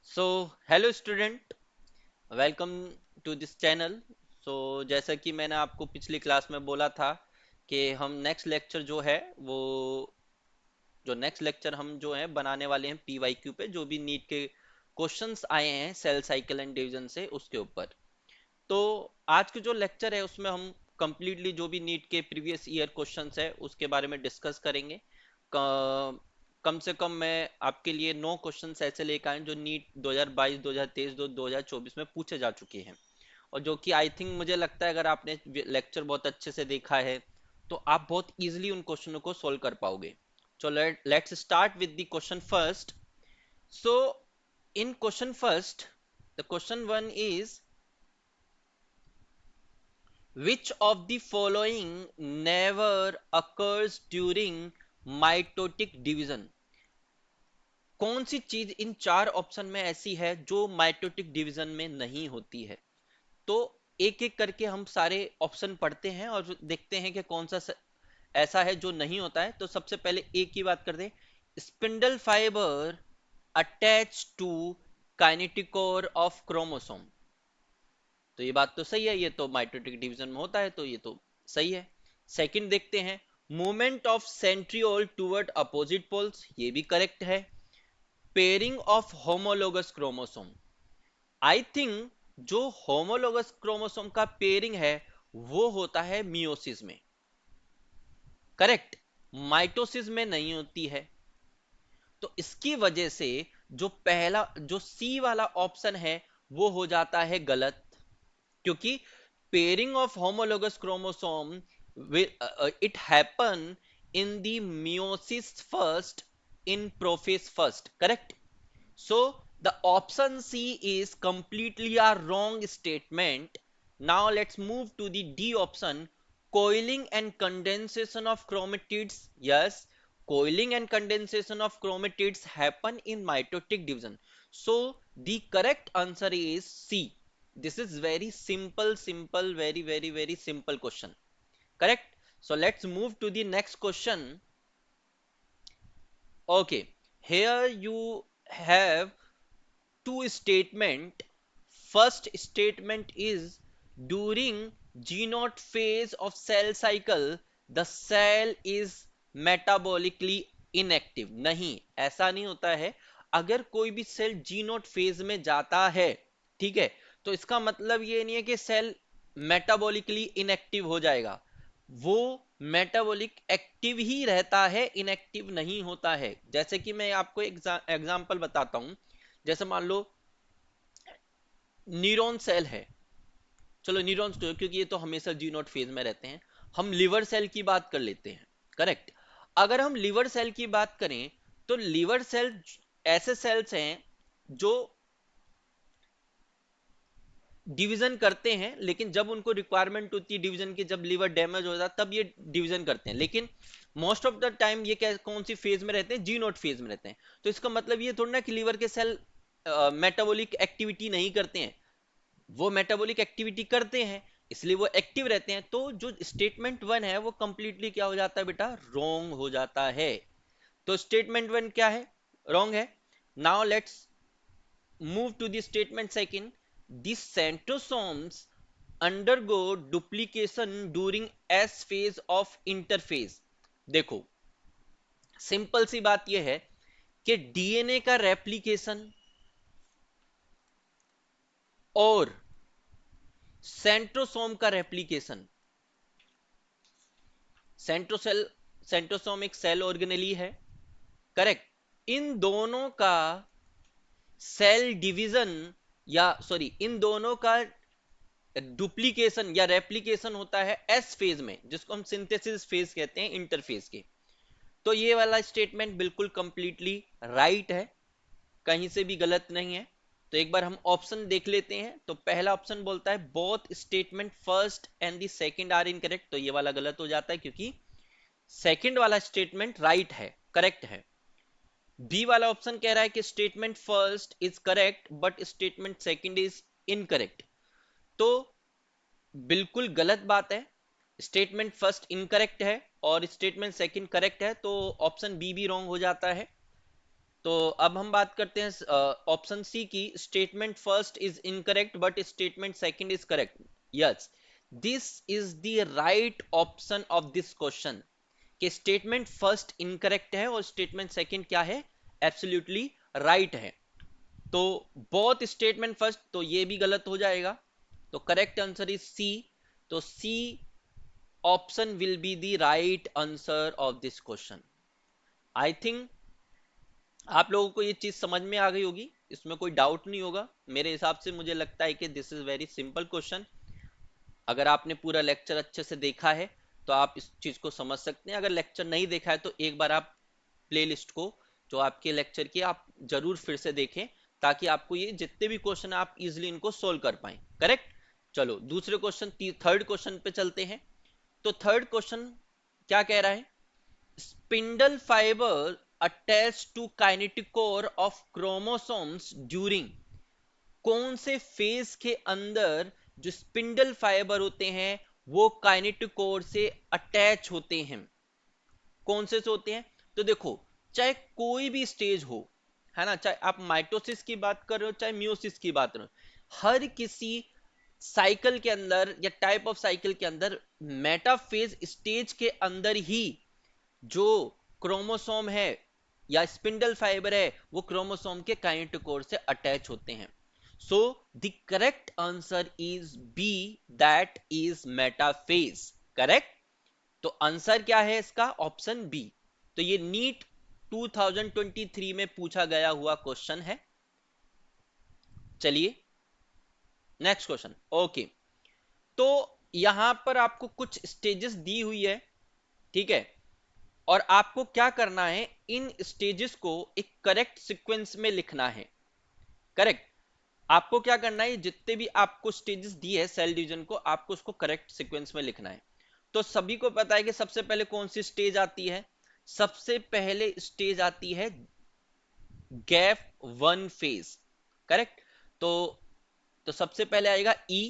So hello student, welcome to this channel. So जैसा कि मैंने आपको पिछली क्लास में बोला था कि हम नेक्स्ट लेक्चर जो है वो जो नेक्स्ट लेक्चर हम जो है बनाने वाले हैं पीवाईक्यू पे, जो भी नीट के क्वेश्चंस आए हैं सेल साइकिल एंड डिवीजन से उसके ऊपर। तो आज के जो लेक्चर है उसमें हम कंप्लीटली जो भी नीट के प्रीवियस ईयर क्वेश्चंस है उसके बारे में डिस्कस करेंगे। कम से कम मैं आपके लिए 9 क्वेश्चंस ऐसे लेकर आए जो नीट 2022, 2023, 2024 में पूछे जा चुके हैं, और जो कि आई थिंक मुझे लगता है अगर आपने लेक्चर बहुत अच्छे से देखा है तो आप बहुत इजीली उन क्वेश्चनों को सोल्व कर पाओगे। So let's start with the question first. So in question first, the question one is, which of the following never occurs during mitotic division? कौन सी चीज इन चार ऑप्शन में ऐसी है जो माइटोटिक डिवीजन में नहीं होती है? तो एक एक करके हम सारे ऑप्शन पढ़ते हैं और देखते हैं कि कौन सा ऐसा है जो नहीं होता है। तो सबसे पहले एक की बात करते हैं, spindle fibre attach to kinetochore of chromosome. तो ये बात तो सही है, ये तो माइटोटिक डिवीजन में होता है, तो ये तो सही है। सेकंड देखते हैं, movement of centriole toward opposite poles, ये भी करेक्ट है। Pairing of homologous chromosome, I think जो होमोलोगस क्रोमोसोम का पेयरिंग है वो होता है मियोसिस में, करेक्ट, माइटोसिस में नहीं होती है। तो इसकी वजह से जो पहला जो सी वाला ऑप्शन है वो हो जाता है गलत, क्योंकि pairing of homologous chromosome it happen in the meiosis first, in prophase first, correct. So the option C is completely a wrong statement. Now let's move to the D option. Coiling and condensation of chromatids. Yes, coiling and condensation of chromatids happen in mitotic division. So the correct answer is C. This is very simple, very simple question. Correct. So let's move to the next question. Okay, here you have two statement. First statement is, during G0 phase of cell cycle the cell is metabolically inactive. नहीं, ऐसा नहीं होता है। अगर कोई भी cell G0 phase में जाता है, ठीक है, तो इसका मतलब ये नहीं है कि सेल मेटाबॉलिकली इनएक्टिव हो जाएगा। वो मेटाबॉलिक एक्टिव ही रहता है, इनएक्टिव नहीं होता है। जैसे कि मैं आपको एग्जांपल बताता हूं। जैसे मान लो न्यूरॉन सेल है, चलो न्यूरॉन्स तो क्योंकि ये तो हमेशा जी नॉट फेज में रहते हैं। हम लिवर सेल की बात कर लेते हैं, करेक्ट। अगर हम लिवर सेल की बात करें तो लिवर सेल ऐसे सेल्स हैं जो डिवीजन करते हैं, लेकिन जब उनको रिक्वायरमेंट होती है डिवीजन की, जब लिवर डैमेज हो जाता है तब ये डिवीजन करते हैं, लेकिन मोस्ट ऑफ द टाइम ये कौन सी फेज में रहते हैं? जी नॉट फेज में रहते हैं। तो इसका मतलब ये थोड़ा ना कि लिवर के सेल मेटाबॉलिक एक्टिविटी नहीं करते हैं, वो मेटाबॉलिक एक्टिविटी करते हैं, इसलिए वो एक्टिव रहते हैं। तो जो स्टेटमेंट वन है वो कंप्लीटली क्या हो जाता है बेटा? रॉन्ग हो जाता है। तो स्टेटमेंट वन क्या है? रॉन्ग है। Now let's move to the statement second. The centrosomes undergo duplication during S phase of interphase. देखो, सिंपल सी बात यह है कि डीएनए का रेप्लिकेशन और सेंट्रोसोम का रेप्लिकेशन, सेंट्रोसेल सेंट्रोसोम एक सेल ऑर्गेनेली है, करेक्ट। इन दोनों का सेल डिवीजन, या सॉरी इन दोनों का डुप्लीकेशन या रेप्लिकेशन होता है एस फेज में, जिसको हम सिंथेसिस फेज कहते हैं, इंटरफेज के। तो ये वाला स्टेटमेंट बिल्कुल कंप्लीटली राइट है, कहीं से भी गलत नहीं है। तो एक बार हम ऑप्शन देख लेते हैं। तो पहला ऑप्शन बोलता है both statement first and the second are incorrect, तो ये वाला गलत हो जाता है क्योंकि सेकंड वाला स्टेटमेंट राइट है, करेक्ट है। बी वाला ऑप्शन कह रहा है कि statement first is correct but statement second is incorrect. तो बिल्कुल गलत बात है। स्टेटमेंट फर्स्ट इनकरेक्ट है और स्टेटमेंट सेकंड करेक्ट है, तो ऑप्शन बी भी रॉन्ग हो जाता है। तो अब हम बात करते हैं ऑप्शन सी की। Statement first is incorrect but statement second is correct. Yes, this is the right option of this question, कि स्टेटमेंट फर्स्ट इनकरेक्ट है और स्टेटमेंट सेकंड क्या है, एब्सोल्युटली राइट है। तो बोथ स्टेटमेंट फर्स्ट, तो ये भी गलत हो जाएगा। तो करेक्ट आंसर इज सी। तो C option will be the right answer of this question. I think आप लोगों को ये चीज समझ में आ गई होगी, इसमें कोई डाउट नहीं होगा। मेरे हिसाब से मुझे लगता है कि this is very simple question. अगर आपने पूरा लेक्चर अच्छे से देखा है तो आप इस चीज को समझ सकते हैं। अगर लेक्चर नहीं देखा है तो एक बार आप प्लेलिस्ट को, जो आपके लेक्चर की, आप जरूर फिर से देखें, ताकि आपको ये जितने भी क्वेश्चन आप इजिली इनको सोल्व कर पाए। करेक्ट। चलो दूसरे क्वेश्चन, थर्ड क्वेश्चन पे चलते हैं। तो थर्ड क्वेश्चन क्या कह रहा है? Spindle fibre attached to kinetochore of chromosomes during, कौन से फेज के अंदर जो स्पिंडल फाइबर होते हैं वो काइनेटोकोर से अटैच होते हैं? कौन से होते हैं? तो देखो, चाहे कोई भी स्टेज हो, है ना, चाहे आप माइटोसिस की बात कर रहे हो चाहे म्यूसिस की बात कर रहे हो, हर किसी साइकिल के अंदर या टाइप ऑफ साइकिल के अंदर मेटाफेज स्टेज के अंदर ही जो क्रोमोसोम है या स्पिंडल फाइबर है वो क्रोमोसोम के काइनेटोकोर से अटैच होते हैं। So the correct answer is B, that is metaphase. Correct. तो आंसर क्या है इसका? Option B. तो ये नीट 2023 में पूछा गया हुआ क्वेश्चन है। चलिए नेक्स्ट क्वेश्चन। ओके, तो यहां पर आपको कुछ स्टेजेस दी हुई है, ठीक है, और आपको क्या करना है, इन स्टेजेस को एक करेक्ट सीक्वेंस में लिखना है। करेक्ट। आपको क्या करना है, जितने भी आपको स्टेजेस दिए है सेल डिवीजन को, आपको उसको करेक्ट सीक्वेंस में लिखना है। तो सभी को पता है कि सबसे पहले कौन सी स्टेज आती है? सबसे पहले स्टेज आती है गैप वन फेज। करेक्ट। तो सबसे पहले आएगा ई।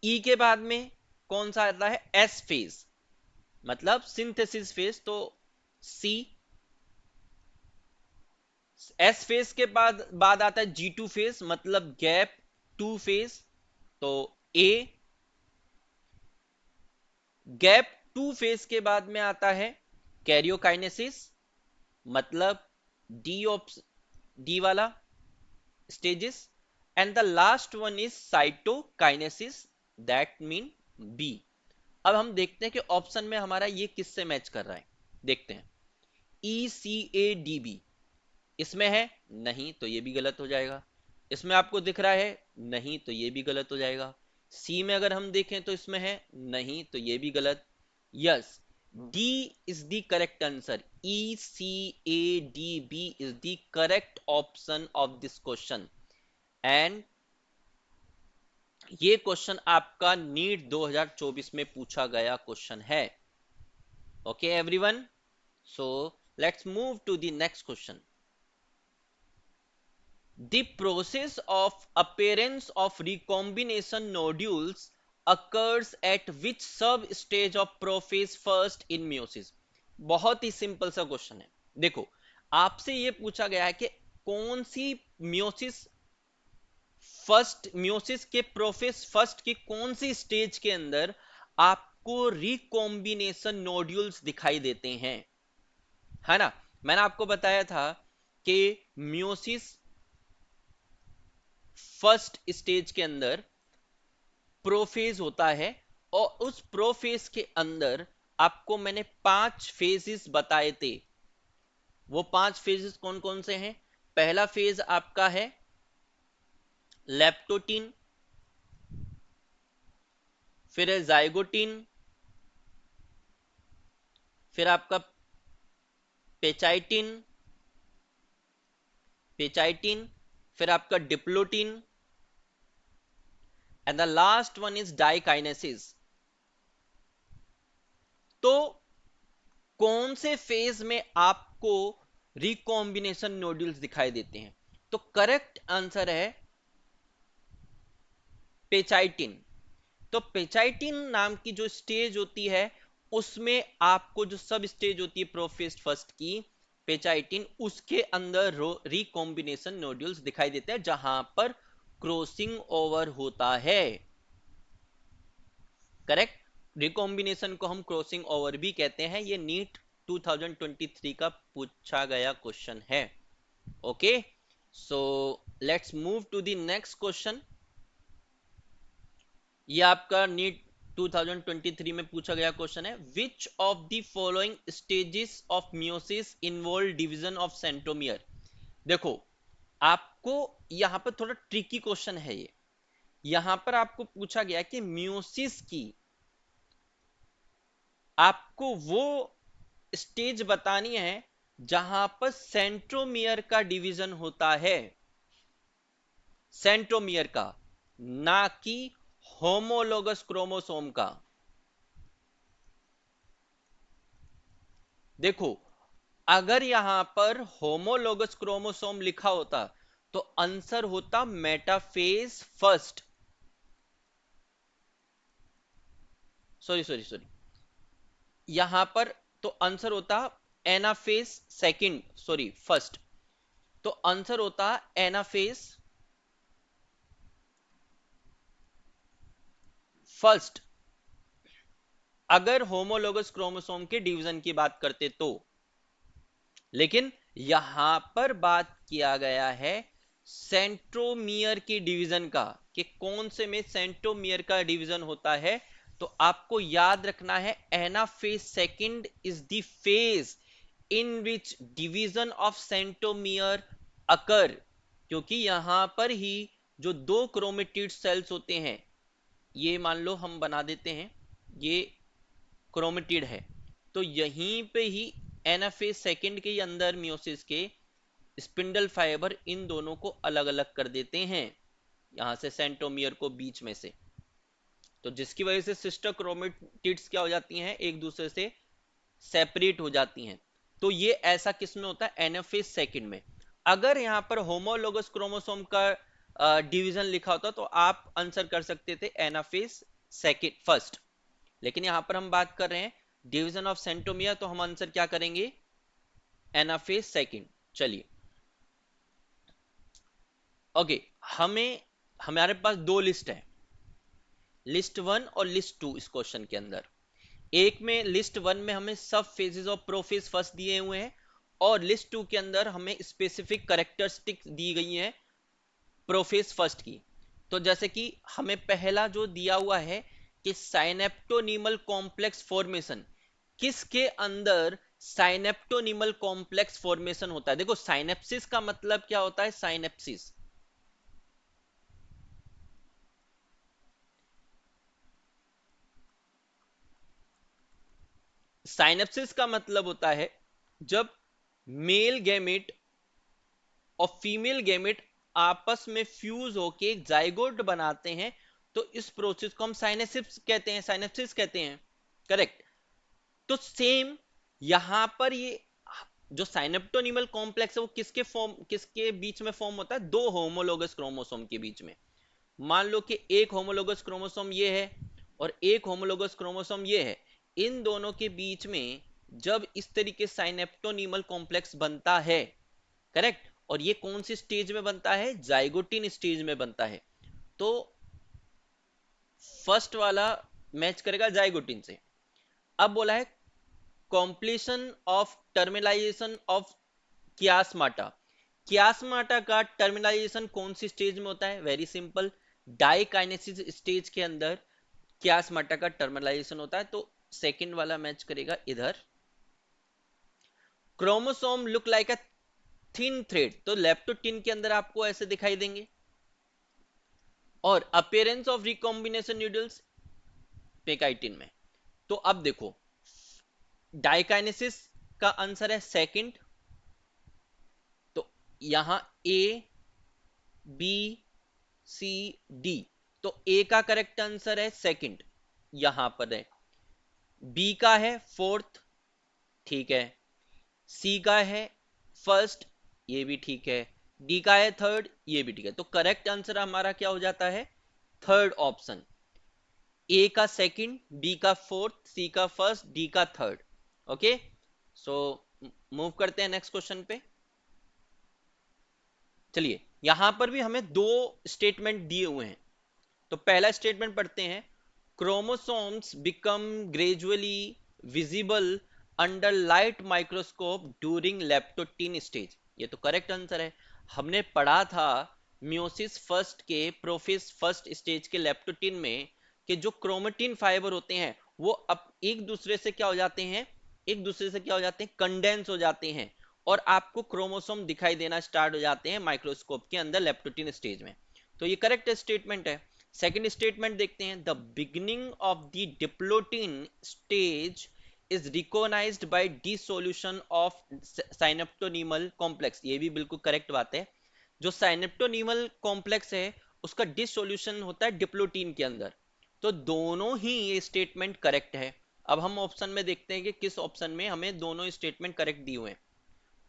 ई के बाद में कौन सा आता है? एस फेज, मतलब सिंथेसिस फेज। तो सी। एस फेज के बाद आता है G2 फेज, मतलब गैप टू फेज। तो ए। गैप टू फेज के बाद में आता है कैरियोकाइनेसिस, मतलब डी डी वाला stages. And the last one is cytokinesis, that mean B. अब हम देखते हैं कि ऑप्शन में हमारा ये किससे मैच कर रहा है। देखते हैं। ECADB इसमें है? नहीं, तो ये भी गलत हो जाएगा। इसमें आपको दिख रहा है? नहीं, तो ये भी गलत हो जाएगा। सी में अगर हम देखें तो इसमें है? नहीं, तो ये भी गलत। Yes, D is the correct answer. ECADB is the correct option of this question. And ये क्वेश्चन आपका नीट 2024 में पूछा गया क्वेश्चन है। Okay everyone, so let's move to the next question. The process of appearance of recombination nodules occurs at which sub-stage of prophase first in meiosis? बहुत ही simple सा question है। देखो, आपसे ये पूछा गया है कि कौन सी मियोसिस मियोसिस के प्रोफेस फर्स्ट की कौन सी स्टेज के अंदर आपको रिकॉम्बिनेशन नोड्यूल्स दिखाई देते हैं, है ना। मैंने आपको बताया था कि मियोसिस फर्स्ट स्टेज के अंदर प्रोफेज होता है, और उस प्रोफेज के अंदर आपको मैंने 5 फेजेस बताए थे। वो 5 फेजेस कौन कौन से हैं? पहला फेज आपका है लेप्टोटीन, फिर है जाइगोटीन, फिर आपका पेचाइटिन पेचाइटिन फिर आपका diplotene, and the last one is diakinesis. तो कौन से फेज में आपको रिकॉम्बिनेशन नोड्यूल्स दिखाई देते हैं? तो करेक्ट आंसर है पेचाइटिन। तो पेचाइटिन नाम की जो स्टेज होती है उसमें आपको जो सब स्टेज होती है प्रोफेज फर्स्ट की, पेज 18, उसके अंदर रिकॉम्बिनेशन नोड्यूल्स दिखाई देते हैं जहां पर क्रॉसिंग ओवर होता है। करेक्ट, रिकॉम्बिनेशन को हम क्रॉसिंग ओवर भी कहते हैं। ये नीट 2023 का पूछा गया क्वेश्चन है। Okay, so let's move to the next question. ये आपका नीट 2023 में पूछा गया क्वेश्चन है, which of the following stages of meiosis involve division of centromere. देखो, आपको यहां पर थोड़ा ट्रिकी क्वेश्चन है ये। यहां पर आपको पूछा गया कि मियोसिस की आपको वो स्टेज बतानी है जहां पर सेंट्रोमियर का डिवीजन होता है, सेंट्रोमियर का, ना कि होमोलोगस क्रोमोसोम का। देखो, अगर यहां पर होमोलोगस क्रोमोसोम लिखा होता तो आंसर होता metaphase first, sorry sorry sorry, यहां पर तो आंसर होता एनाफेज सेकंड, सॉरी फर्स्ट, तो आंसर होता एनाफेज फर्स्ट अगर होमोलोगस क्रोमोसोम के डिवीजन की बात करते तो। लेकिन यहां पर बात किया गया है सेंट्रोमियर की डिवीजन का, कि कौन से में सेंट्रोमियर का डिवीजन होता है। तो आपको याद रखना है anaphase second is the phase in which division of centromere occur, क्योंकि यहां पर ही जो दो क्रोमेटिड सेल्स होते हैं, ये मान लो हम बना देते हैं, ये क्रोमेटिड है, तो यहीं पे ही एनाफेज सेकंड के अंदर मियोसिस के स्पिंडल फाइबर इन दोनों को अलग अलग कर देते हैं, यहां से सेंट्रोमियर को बीच में से, तो जिसकी वजह से सिस्टर क्रोमेटिड्स क्या हो जाती हैं, एक दूसरे से सेपरेट हो जाती हैं। तो ये ऐसा किस में होता है, एनाफेज सेकंड में। अगर यहां पर होमोलोगस क्रोमोसोम का डिवीजन लिखा होता तो आप आंसर कर सकते थे एनाफेज सेकंड फर्स्ट, लेकिन यहां पर हम बात कर रहे हैं डिवीजन ऑफ सेंट्रोमियर, तो हम आंसर क्या करेंगे, एनाफेज सेकंड। चलिए, ओके, हमारे पास दो लिस्ट है, लिस्ट वन और लिस्ट टू इस क्वेश्चन के अंदर। एक में लिस्ट वन में हमें सब फेजेस ऑफ प्रोफेज फर्स्ट दिए हुए हैं, और लिस्ट टू के अंदर हमें स्पेसिफिक करेक्टरिस्टिक्स दी गई हैं प्रोफेज फर्स्ट की। तो जैसे कि हमें पहला जो दिया हुआ है कि साइनेप्टोनीमल कॉम्प्लेक्स फॉर्मेशन, किसके अंदर साइनेप्टोनीमल कॉम्प्लेक्स फॉर्मेशन होता है। देखो, साइनेप्सिस का मतलब क्या होता है, साइनेप्सिस, साइनेप्सिस का मतलब होता है जब मेल गैमेट और फीमेल गैमेट आपस में फ्यूज होके एक जाइगोट बनाते हैं, तो इस प्रोसेस को हम साइनेसिस कहते हैं, साइनेप्सिस कहते हैं। करेक्ट, तो सेम यहां पर ये जो साइनेप्टोनीमल कॉम्प्लेक्स है वो किसके बीच में फॉर्म होता है, दो होमोलोगस क्रोमोसोम के बीच में। मान लो कि एक होमोलोगस क्रोमोसोम ये है और एक होमोलोगस क्रोमोसोम ये है, इन दोनों के बीच में जब इस तरीके साइनेप्टोनीमल कॉम्प्लेक्स बनता है, करेक्ट, और ये कौन सी स्टेज में बनता है, जाइगोटिन स्टेज में बनता है, तो फर्स्ट वाला मैच करेगा जाइगोटिन से। अब बोला है कॉम्प्लीशन ऑफ टर्मिनाइजेशन ऑफ कियासमाटा, कियासमाटा का टर्मिनाइजेशन कौन सी स्टेज में होता है, वेरी सिंपल, डाइकाइनेसिस स्टेज के अंदर कियासमाटा का टर्मिनाइजेशन होता है, तो सेकंड वाला मैच करेगा इधर। Chromosome look like a thin thread, तो लेप्टोटिन के अंदर आपको ऐसे दिखाई देंगे। और अपीयरेंस ऑफ रिकॉम्बिनेशन न्यूडल्स पेकाइटिन में। तो अब देखो, डाइकाइनेसिस का आंसर है सेकंड, तो यहां ए बी सी डी, तो ए का करेक्ट आंसर है सेकंड, यहां पर है। बी का है फोर्थ, ठीक है, सी का है फर्स्ट, ये भी ठीक है, डी का है थर्ड, ये भी ठीक है, तो करेक्ट आंसर हमारा क्या हो जाता है, थर्ड ऑप्शन, ए का सेकंड, बी का फोर्थ, सी का फर्स्ट, डी का थर्ड। ओके, सो मूव करते हैं नेक्स्ट क्वेश्चन पे। चलिए, यहां पर भी हमें दो स्टेटमेंट दिए हुए हैं। तो पहला स्टेटमेंट पढ़ते हैं, chromosomes become gradually visible under light microscope during leptotene stage. ये तो करेक्ट आंसर है। हमने पढ़ा था मियोसिस फर्स्ट के प्रोफेस फर्स्ट स्टेज के लेप्टोटीन में कि जो क्रोमेटिन फाइबर होते हैं वो अब एक दूसरे से क्या हो जाते हैं, एक दूसरे से क्या हो जाते हैं, कंडेंस हो जाते हैं, और आपको क्रोमोसोम दिखाई देना स्टार्ट हो जाते हैं माइक्रोस्कोप के अंदर लेप्टोटीन स्टेज में। तो ये करेक्ट स्टेटमेंट है। सेकेंड स्टेटमेंट देखते हैं, the beginning of the diplotene stage is recognised by dissolution of synaptonemal complex. ये भी बिल्कुल करेक्ट बात है। जो साइनेप्टोनीमल कॉम्प्लेक्स है उसका डिसोल्यूशन होता है डिप्लोटीन के अंदर। तो दोनों ही ये स्टेटमेंट करेक्ट है। अब हम ऑप्शन में देखते हैं कि किस ऑप्शन में हमें दोनों स्टेटमेंट करेक्ट दिए हुए हैं।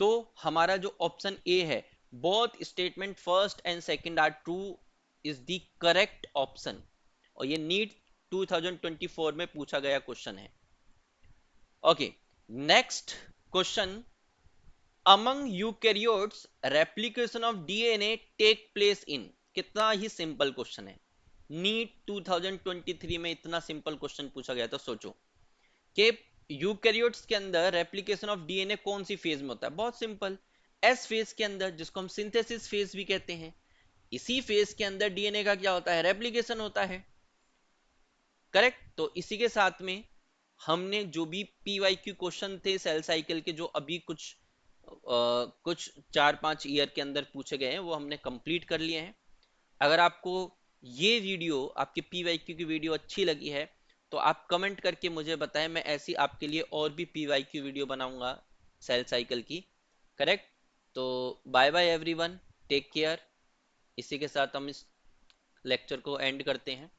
तो हमारा जो ऑप्शन ए है, both statement first and second are true, is the correct option. और ये नीट 2024 में पूछा गया क्वेश्चन है। Okay, next question, among eukaryotes replication of DNA take place in. कितना ही सिंपल क्वेश्चन है, नीट 2023 में इतना सिंपल क्वेश्चन पूछा गया। तो सोचो कि यूकैरियोट्स के अंदर रेप्लिकेशन ऑफ डीएनए कौन सी फेज में होता है। बहुत सिंपल, एस फेज के अंदर, जिसको हम सिंथेसिस फेज भी कहते हैं। इसी फेज के अंदर डीएनए का क्या होता है, रेप्लिकेशन होता है। करेक्ट। तो इसी के साथ में हमने जो भी पीवाईक्यू क्वेश्चन थे सेल साइकिल के, जो अभी कुछ 4-5 ईयर के अंदर पूछे गए हैं, वो हमने कंप्लीट कर लिए हैं। अगर आपको ये वीडियो, आपके पीवाईक्यू की वीडियो अच्छी लगी है तो आप कमेंट करके मुझे बताएं, मैं ऐसी आपके लिए और भी पीवाईक्यू वीडियो बनाऊंगा सेल साइकिल की। करेक्ट। तो bye bye everyone, take care. इसी के साथ हम इस लेक्चर को एंड करते हैं।